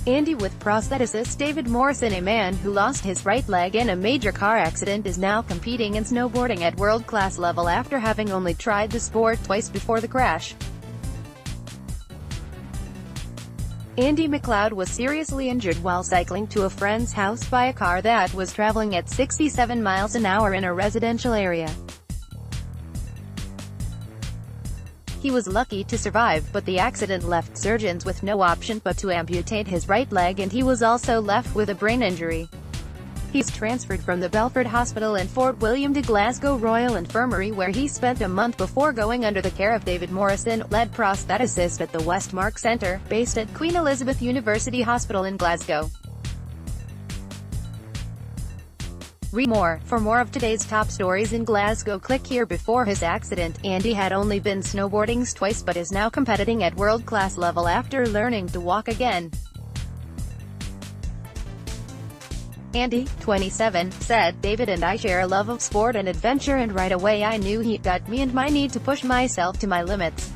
Andy with prostheticist David Morrison A man who lost his right leg in a major car accident is now competing in snowboarding at world-class level after having only tried the sport twice before the crash. Andy Macleod was seriously injured while cycling to a friend's house by a car that was traveling at 67 miles an hour in a residential area. He was lucky to survive, but the accident left surgeons with no option but to amputate his right leg, and he was also left with a brain injury. He's transferred from the Belford Hospital in Fort William to Glasgow Royal Infirmary, where he spent a month before going under the care of David Morrison, lead prostheticist at the Westmark Centre, based at Queen Elizabeth University Hospital in Glasgow. Read more. For more of today's top stories in Glasgow, click here. Before his accident, Andy had only been snowboarding twice but is now competing at world-class level after learning to walk again. Andy, 27, said, "David and I share a love of sport and adventure, and right away I knew he got me and my need to push myself to my limits.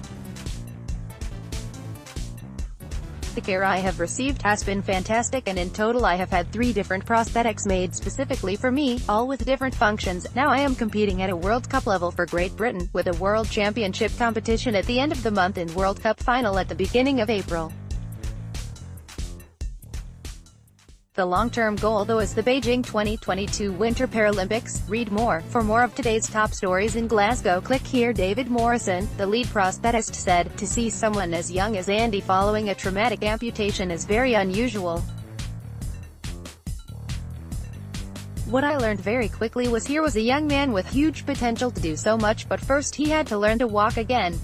The care I have received has been fantastic, and in total I have had 3 different prosthetics made specifically for me, all with different functions. Now I am competing at a World Cup level for Great Britain, with a World Championship competition at the end of the month and World Cup final at the beginning of April. The long-term goal though is the Beijing 2022 Winter Paralympics." Read more. For more of today's top stories in Glasgow, click here. David Morrison, the lead prosthetist, said, "To see someone as young as Andy following a traumatic amputation is very unusual. What I learned very quickly was here was a young man with huge potential to do so much, but first he had to learn to walk again.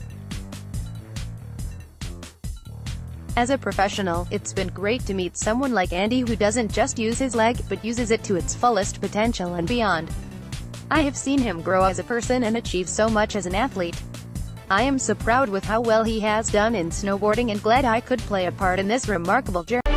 As a professional, it's been great to meet someone like Andy who doesn't just use his leg, but uses it to its fullest potential and beyond. I have seen him grow as a person and achieve so much as an athlete. I am so proud with how well he has done in snowboarding and glad I could play a part in this remarkable journey."